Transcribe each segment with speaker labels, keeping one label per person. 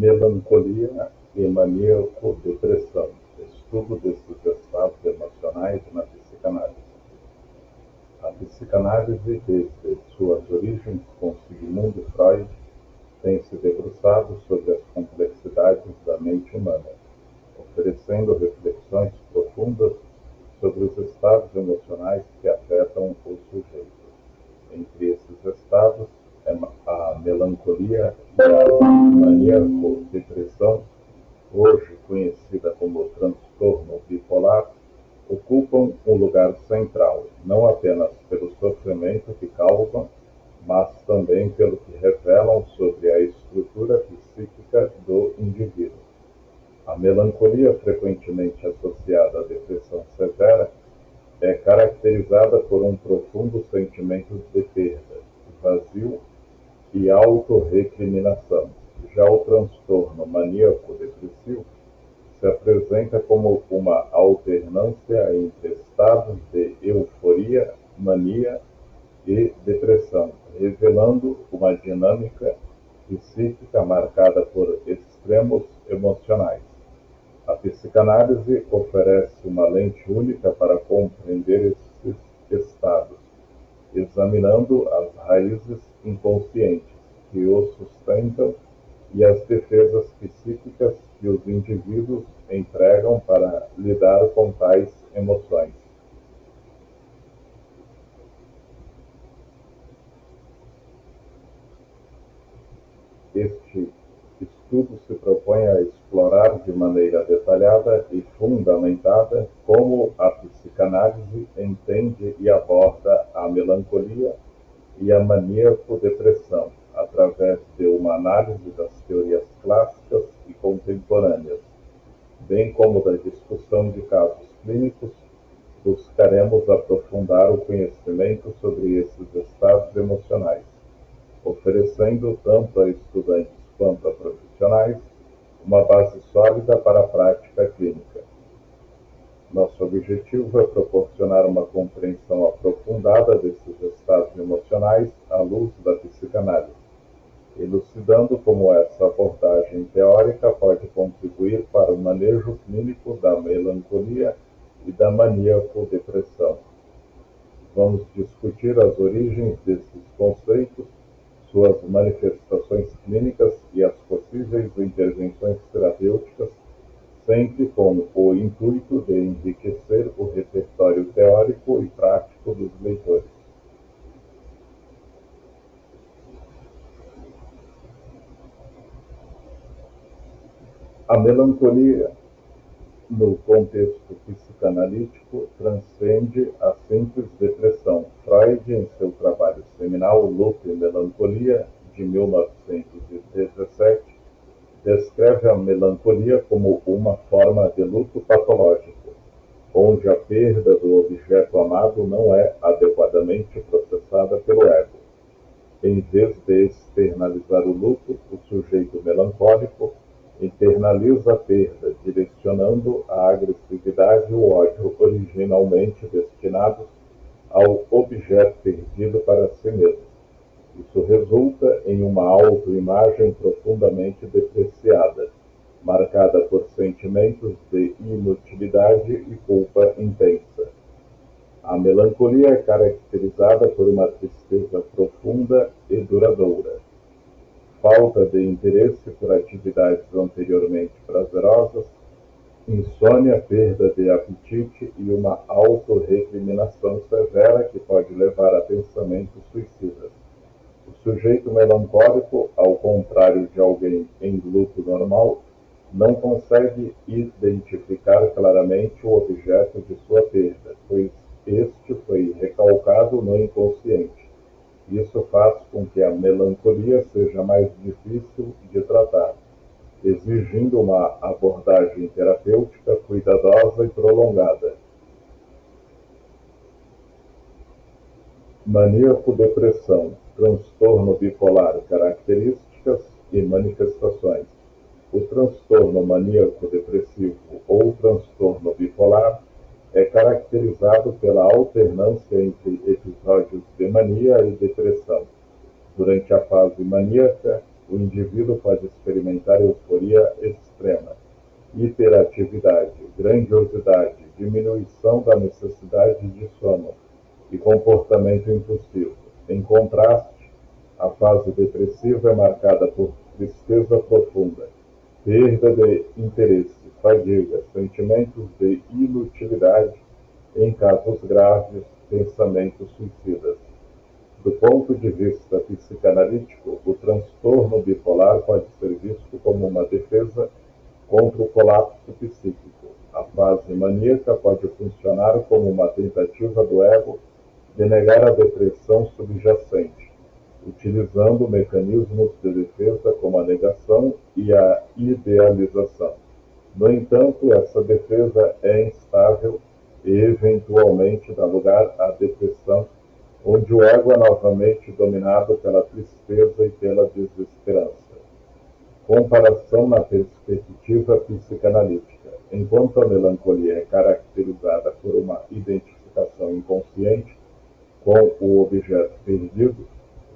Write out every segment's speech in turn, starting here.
Speaker 1: Melancolia e maníaco-depressão. Estudo desses estados emocionais na psicanálise. A psicanálise, desde suas origens com Sigmund Freud, tem se debruçado sobre as complexidades da mente humana, oferecendo reflexões profundas sobre os estados emocionais que afetam o sujeito. Entre esses estados, a melancolia e a maníaco-depressão, hoje conhecida como transtorno bipolar, ocupam um lugar central, não apenas pelo sofrimento que causam, mas também pelo que revelam sobre a estrutura psíquica do indivíduo. A melancolia, frequentemente associada à depressão severa, é caracterizada por um profundo sentimento de perda, vazio e autorrecriminação. Já o transtorno maníaco-depressivo se apresenta como uma alternância entre estados de euforia, mania e depressão, revelando uma dinâmica psíquica marcada por extremos emocionais. A psicanálise oferece uma lente única para compreender esses estados, examinando as raízes inconscientes que os sustentam e as defesas psíquicas que os indivíduos empregam para lidar com tais emoções. Este estudo se propõe a explorar de maneira detalhada e fundamentada como a psicanálise entende e aborda a melancolia e a maníaco-depressão, através de uma análise das teorias clássicas e contemporâneas, bem como da discussão de casos clínicos. Buscaremos aprofundar o conhecimento sobre esses estados emocionais, oferecendo tanto a estudantes quanto a profissionais uma base sólida para a prática clínica. Nosso objetivo é proporcionar uma compreensão aprofundada desses estados emocionais à luz da psicanálise, elucidando como essa abordagem teórica pode contribuir para o manejo clínico da melancolia e da maníaco-depressão. Vamos discutir as origens desses conceitos, suas manifestações clínicas e as possíveis intervenções terapêuticas, sempre com o intuito de enriquecer o repertório teórico e prático dos leitores. A melancolia, no contexto psicanalítico, transcende a simples depressão. Freud, em seu trabalho seminal Luto e Melancolia, de 1917, descreve a melancolia como uma forma de luto patológico, onde a perda do objeto amado não é adequadamente processada pelo ego. Em vez de externalizar o luto, o sujeito melancólico internaliza a perda, direcionando a agressividade e o ódio originalmente destinados ao objeto perdido para si mesmo. Isso resulta em uma autoimagem profundamente depreciada, marcada por sentimentos de inutilidade e culpa intensa. A melancolia é caracterizada por uma tristeza profunda e duradoura, falta de interesse por atividades anteriormente prazerosas, insônia, perda de apetite e uma autorrecriminação severa que pode levar a pensamentos suicidas. O sujeito melancólico, ao contrário de alguém em luto normal, não consegue identificar claramente o objeto de sua perda, pois este foi recalcado no inconsciente. Isso faz com que a melancolia seja mais difícil de tratar, exigindo uma abordagem terapêutica cuidadosa e prolongada. Maníaco-depressão, transtorno bipolar, características e manifestações. O transtorno maníaco-depressivo ou transtorno bipolar é caracterizado pela alternância entre episódios de mania e depressão. Durante a fase maníaca, o indivíduo pode experimentar euforia extrema, hiperatividade, grandiosidade, diminuição da necessidade de sono e comportamento impulsivo. Em contraste, a fase depressiva é marcada por tristeza profunda, perda de interesse, fadiga, sentimentos de inutilidade, em casos graves, pensamentos suicidas. Do ponto de vista psicanalítico, o transtorno bipolar pode ser visto como uma defesa contra o colapso psíquico. A fase maníaca pode funcionar como uma tentativa do ego de negar a depressão subjacente, utilizando mecanismos de defesa como a negação e a idealização. No entanto, essa defesa é instável e eventualmente dá lugar à depressão, onde o ego é novamente dominado pela tristeza e pela desesperança. Comparação na perspectiva psicanalítica. Enquanto a melancolia é caracterizada por uma identificação inconsciente com o objeto perdido,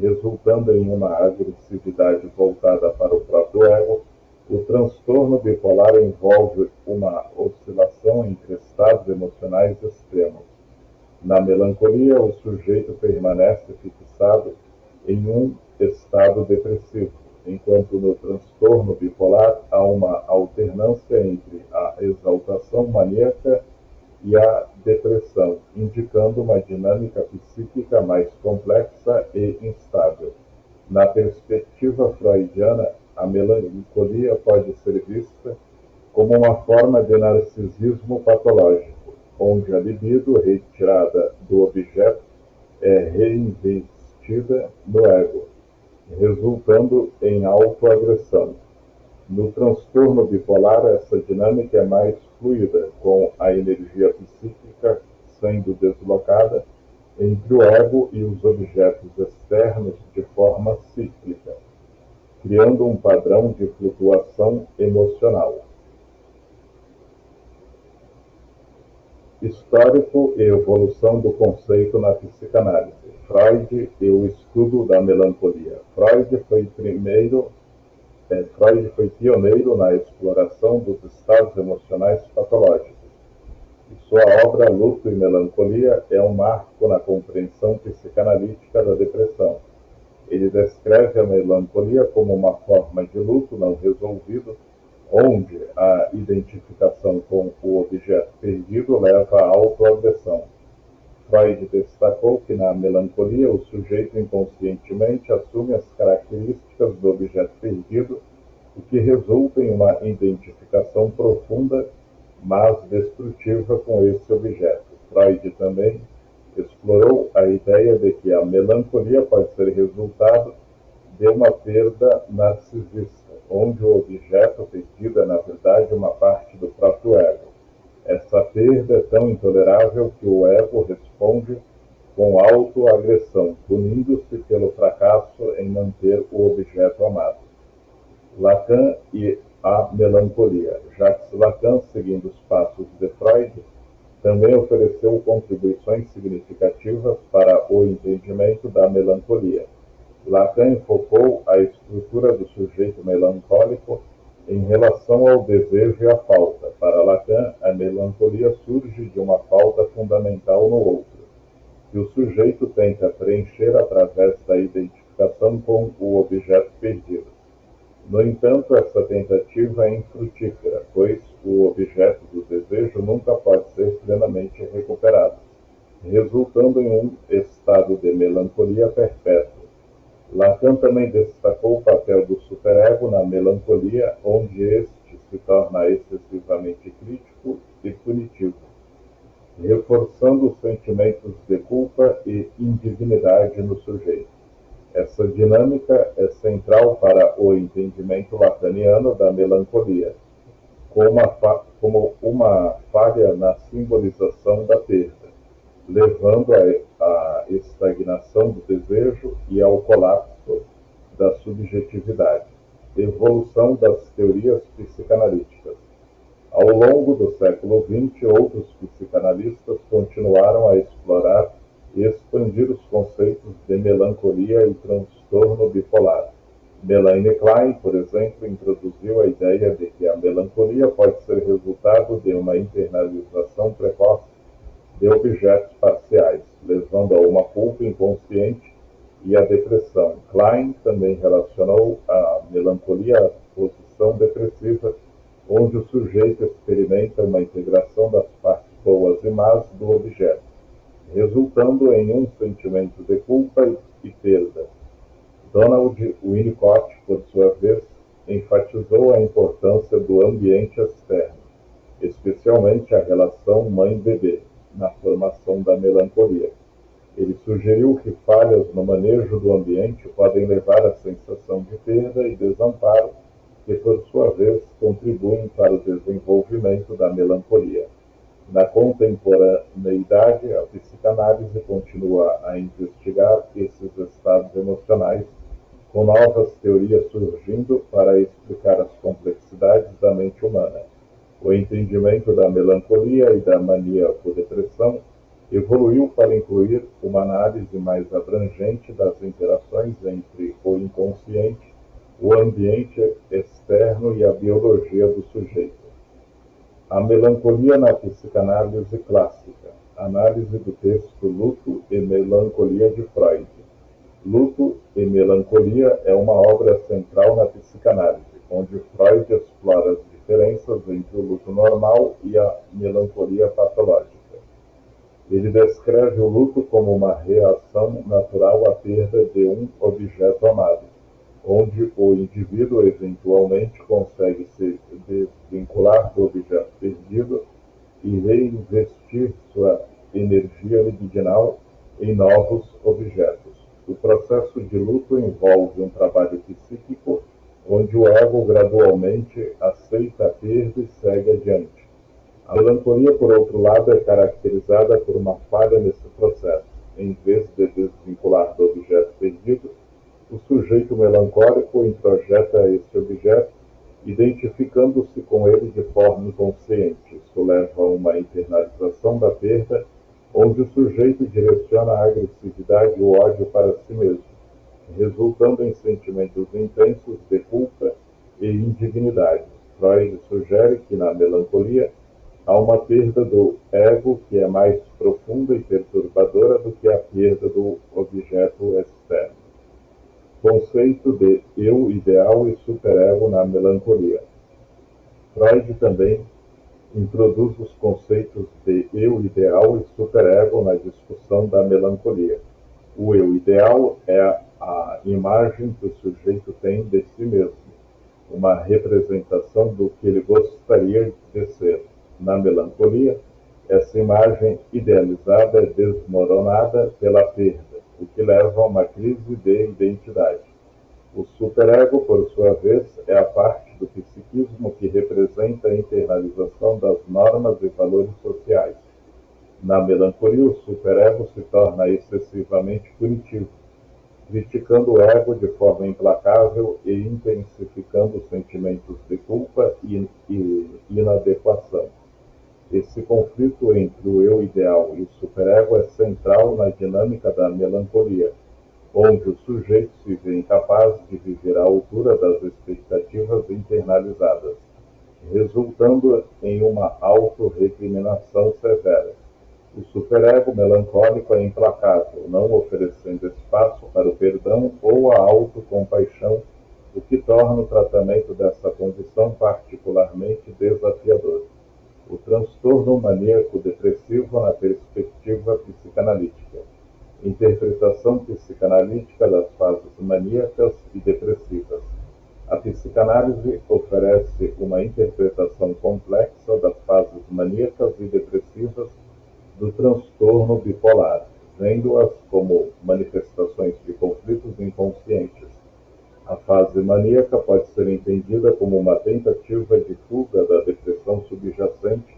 Speaker 1: resultando em uma agressividade voltada para o próprio ego, o transtorno bipolar envolve uma oscilação entre estados emocionais extremos. Na melancolia, o sujeito permanece fixado em um estado depressivo, enquanto no transtorno bipolar há uma alternância entre a exaltação maníaca e a depressão, indicando uma dinâmica psíquica mais complexa e instável. Na perspectiva freudiana, a melancolia pode ser vista como uma forma de narcisismo patológico, onde a libido retirada do objeto é reinvestida no ego, resultando em autoagressão. No transtorno bipolar, essa dinâmica é mais fluida, com a energia psíquica sendo deslocada entre o ego e os objetos externos de forma cíclica, criando um padrão de flutuação emocional. Histórico e evolução do conceito na psicanálise. Freud e o estudo da melancolia. Freud foi pioneiro na exploração dos estados emocionais patológicos. E sua obra Luto e Melancolia é um marco na compreensão psicanalítica da depressão. Ele descreve a melancolia como uma forma de luto não resolvido, onde a identificação com o objeto perdido leva à autoagressão. Freud destacou que na melancolia o sujeito inconscientemente assume as características do objeto perdido, o que resulta em uma identificação profunda, mas destrutiva com esse objeto. Freud também explorou a ideia de que a melancolia pode ser resultado de uma perda narcisista, onde o objeto perdido é, na verdade, uma parte do próprio ego. Essa perda é tão intolerável que o ego responde com autoagressão, punindo-se pelo fracasso em manter o objeto amado. Lacan e a melancolia. Jacques Lacan, seguindo os passos de Freud, também ofereceu contribuições significativas para o entendimento da melancolia. Lacan enfocou a estrutura do sujeito melancólico em relação ao desejo e à falta. Para Lacan, a melancolia surge de uma falta fundamental no outro, que o sujeito tenta preencher através da identificação com o objeto perdido. No entanto, essa tentativa é infrutífera, pois o objeto do desejo nunca pode ser plenamente recuperado, resultando em um estado de melancolia perpétua. Lacan também destacou o papel do superego na melancolia, onde este se torna excessivamente crítico e punitivo, reforçando os sentimentos de culpa e indignidade no sujeito. Essa dinâmica é central para o entendimento lacaniano da melancolia, como uma falha na simbolização da perda, levando à estagnação do desejo e ao colapso da subjetividade. Evolução das teorias psicanalíticas. Ao longo do século XX, outros psicanalistas continuaram a explorar e expandir os conceitos de melancolia e transtorno bipolar. Melanie Klein, por exemplo, introduziu a ideia de que a melancolia pode ser resultado de uma internalização precoce de objetos parciais, levando a uma culpa inconsciente e a depressão. Klein também relacionou a melancolia à posição depressiva, onde o sujeito experimenta uma integração das partes boas e más do objeto, resultando em um sentimento de culpa e perda. Donald Winnicott, por sua vez, enfatizou a importância do ambiente externo, especialmente a relação mãe-bebê, na formação da melancolia. Ele sugeriu que falhas no manejo do ambiente podem levar à sensação de perda e desamparo, que, por sua vez, contribuem para o desenvolvimento da melancolia. Na contemporaneidade, a psicanálise continua a investigar esses estados emocionais, com novas teorias surgindo para explicar as complexidades da mente humana. O entendimento da melancolia e da mania por depressão evoluiu para incluir uma análise mais abrangente das interações entre o inconsciente, o ambiente externo e a biologia do sujeito. A melancolia na psicanálise clássica. Análise do texto Luto e Melancolia de Freud. Luto e Melancolia é uma obra central na psicanálise, onde Freud explora as diferenças entre o luto normal e a melancolia patológica. Ele descreve o luto como uma reação natural à perda de um objeto amado, onde o indivíduo eventualmente consegue se desvincular do objeto perdido e reinvestir sua energia libidinal em novos objetos. O processo de luto envolve um trabalho psíquico, onde o ego gradualmente aceita a perda e segue adiante. A melancolia, por outro lado, é caracterizada por uma falha nesse processo. Em vez de desvincular do objeto perdido, o sujeito melancólico introjeta esse objeto, identificando-se com ele de forma inconsciente. Isso leva a uma internalização da perda, onde o sujeito direciona a agressividade e o ódio para si mesmo, resultando em sentimentos intensos de culpa e indignidade. Freud sugere que na melancolia há uma perda do ego que é mais profunda e perturbadora do que a perda do objeto externo. Conceito de eu ideal e superego na melancolia. Freud também introduz os conceitos de eu ideal e superego na discussão da melancolia. O eu ideal é a imagem que o sujeito tem de si mesmo, uma representação do que ele gostaria de ser. Na melancolia, essa imagem idealizada é desmoronada pela perda, o que leva a uma crise de identidade. O superego, por sua vez, é a parte do psiquismo que representa a internalização das normas e valores sociais. Na melancolia, o superego se torna excessivamente punitivo, criticando o ego de forma implacável e intensificando os sentimentos de culpa e inadequação. Esse conflito entre o eu ideal e o superego é central na dinâmica da melancolia, onde o sujeito se vê incapaz de viver à altura das expectativas internalizadas, resultando em uma autorrecriminação severa. O superego melancólico é implacável, não oferecendo espaço para o perdão ou a autocompaixão, o que torna o tratamento dessa condição particularmente desafiador. O transtorno maníaco-depressivo na perspectiva psicanalítica. Interpretação psicanalítica das fases maníacas e depressivas. A psicanálise oferece uma interpretação complexa das fases maníacas e depressivas do transtorno bipolar, vendo-as como manifestações de conflitos inconscientes. A fase maníaca pode ser entendida como uma tentativa de fuga da depressão subjacente,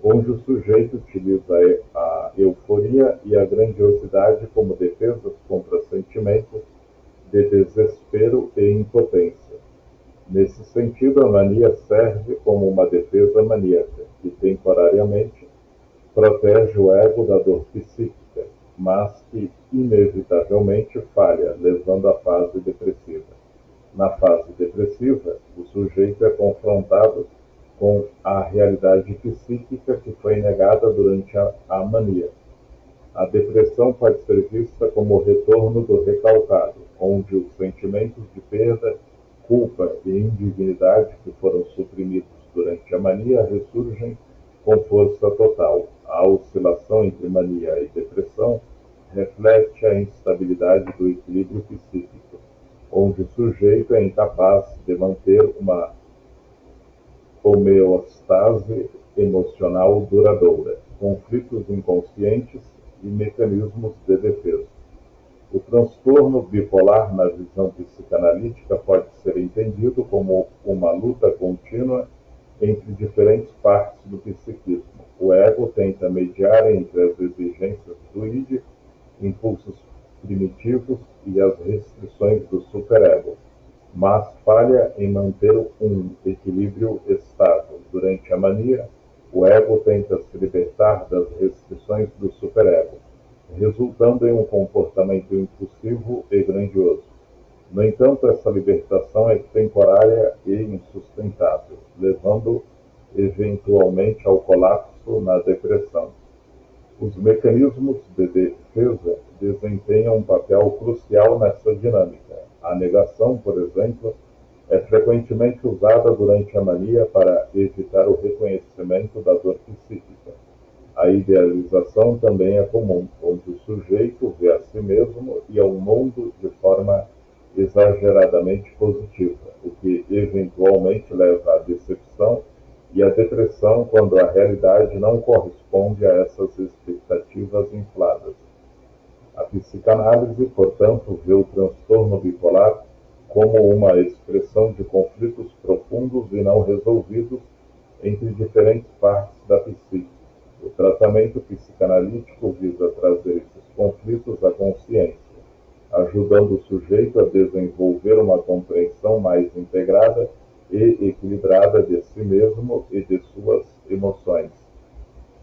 Speaker 1: onde o sujeito utiliza a euforia e a grandiosidade como defesas contra sentimentos de desespero e impotência. Nesse sentido, a mania serve como uma defesa maníaca, que temporariamente protege o ego da dor psíquica, mas que inevitavelmente falha, levando à fase depressiva. Na fase depressiva, o sujeito é confrontado com a realidade psíquica que foi negada durante a mania. A depressão pode ser vista como o retorno do recalcado, onde os sentimentos de perda, culpa e indignidade que foram suprimidos durante a mania ressurgem com força total. A oscilação entre mania e depressão reflete a instabilidade do equilíbrio psíquico, onde o sujeito é incapaz de manter uma homeostase emocional duradoura, conflitos inconscientes e mecanismos de defesa. O transtorno bipolar, na visão psicanalítica, pode ser entendido como uma luta contínua entre diferentes partes do psiquismo. O ego tenta mediar entre as exigências do id, impulsos primitivos e as restrições do superego, mas falha em manter um equilíbrio estável. Durante a mania, o ego tenta se libertar das restrições do superego, resultando em um comportamento impulsivo e grandioso. No entanto, essa libertação é temporária e insustentável, levando eventualmente ao colapso na depressão. Os mecanismos de defesa desempenham um papel crucial nessa dinâmica. A negação, por exemplo, é frequentemente usada durante a mania para evitar o reconhecimento da dor psíquica. A idealização também é comum, onde o sujeito vê a si mesmo e ao mundo de forma exageradamente positiva, o que eventualmente leva à decepção e à depressão quando a realidade não corresponde a essas expectativas infladas. A psicanálise, portanto, vê o transtorno bipolar como uma expressão de conflitos profundos e não resolvidos entre diferentes partes da psique. O tratamento psicanalítico visa trazer esses conflitos à consciência, ajudando o sujeito a desenvolver uma compreensão mais integrada e equilibrada de si mesmo e de suas emoções.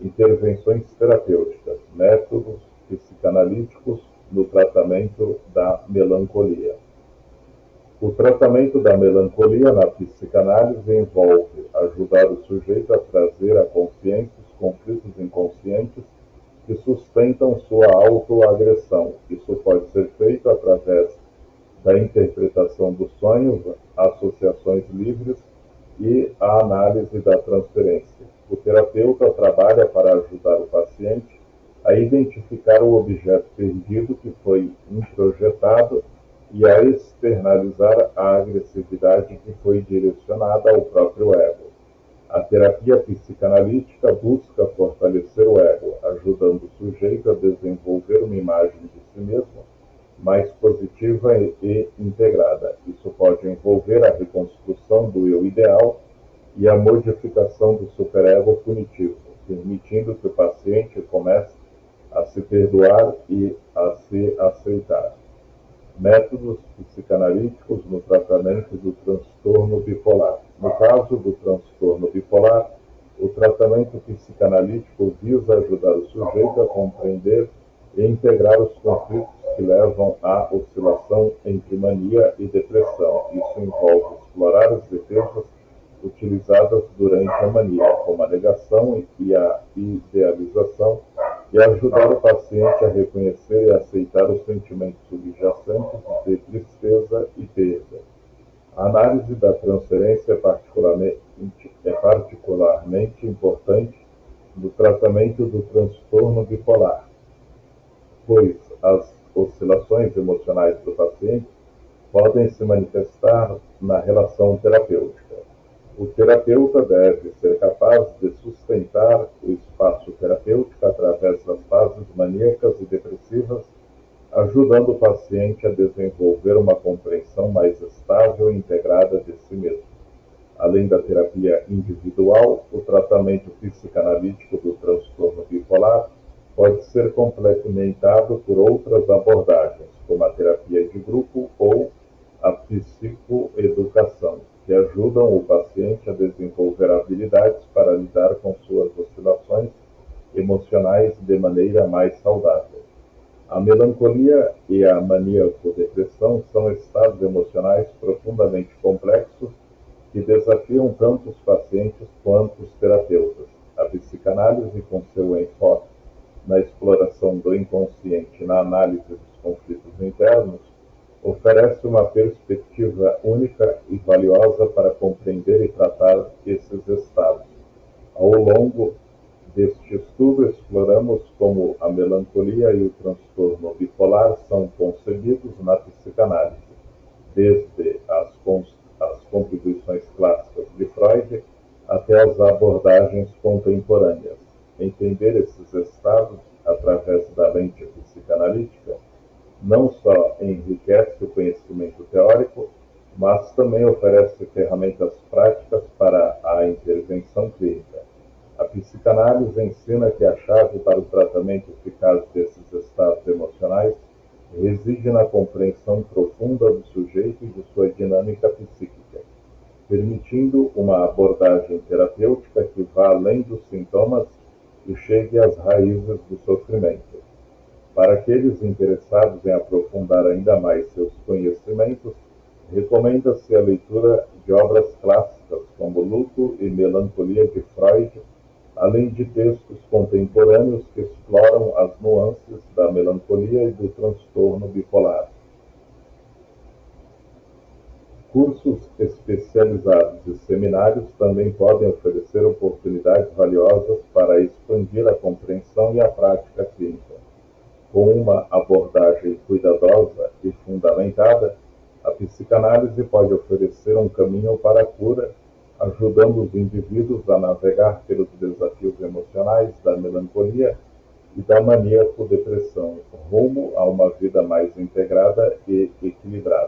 Speaker 1: Intervenções terapêuticas, métodos psicanalíticos no tratamento da melancolia. O tratamento da melancolia na psicanálise envolve ajudar o sujeito a trazer à consciência os conflitos inconscientes que sustentam sua autoagressão. Isso pode ser feito através da interpretação dos sonhos, associações livres e a análise da transferência. O terapeuta trabalha para ajudar o paciente a identificar o objeto perdido que foi introjetado e a externalizar a agressividade que foi direcionada ao próprio ego. A terapia psicanalítica busca fortalecer o ego, ajudando o sujeito a desenvolver uma imagem de si mesmo mais positiva e integrada. Isso pode envolver a reconstrução do eu ideal e a modificação do superego punitivo, permitindo que o paciente comece a se perdoar e a se aceitar. Métodos psicanalíticos no tratamento do transtorno bipolar. No caso do transtorno bipolar, o tratamento psicanalítico visa ajudar o sujeito a compreender e integrar os conflitos que levam à oscilação entre mania e depressão. Isso envolve explorar as defesas utilizadas durante a mania, como a negação e a idealização, e ajudar o paciente a reconhecer e aceitar os sentimentos subjacentes de tristeza e perda. A análise da transferência é particularmente importante no tratamento do transtorno bipolar, pois as oscilações emocionais do paciente podem se manifestar na relação terapêutica. O terapeuta deve ser capaz de sustentar o espaço terapêutico através das fases maníacas e depressivas, ajudando o paciente a desenvolver uma compreensão mais estável e integrada de si mesmo. Além da terapia individual, o tratamento psicanalítico do transtorno bipolar pode ser complementado por outras abordagens, como a terapia de grupo ou a psicoeducação, que ajudam o paciente a desenvolver habilidades para lidar com suas oscilações emocionais de maneira mais saudável. A melancolia e a maníaco-depressão são estados emocionais profundamente auxiliam tanto os pacientes quanto os terapeutas. A psicanálise, com seu enfoque na exploração do inconsciente e na análise dos conflitos internos, oferece uma perspectiva única e valiosa para compreender e tratar esses estados. Ao longo deste estudo, exploramos como a melancolia e o transtorno bipolar são concebidos na psicanálise, desde as contribuições clássicas de Freud até as abordagens contemporâneas. Entender esses estados através da lente psicanalítica não só enriquece o conhecimento teórico, mas também oferece ferramentas práticas para a intervenção clínica. A psicanálise ensina que a chave para o tratamento eficaz desses estados emocionais reside na compreensão profunda do sujeito e de sua dinâmica psíquica, permitindo uma abordagem terapêutica que vá além dos sintomas e chegue às raízes do sofrimento. Para aqueles interessados em aprofundar ainda mais seus conhecimentos, recomenda-se a leitura de obras clássicas como Luto e Melancolia de Freud, além de textos contemporâneos que exploram as nuances da melancolia e do transtorno bipolar. Cursos especializados e seminários também podem oferecer oportunidades valiosas para expandir a compreensão e a prática clínica. Com uma abordagem cuidadosa e fundamentada, a psicanálise pode oferecer um caminho para a cura, ajudando os indivíduos a navegar pelos desafios emocionais da melancolia e da maníaco-depressão, rumo a uma vida mais integrada e equilibrada.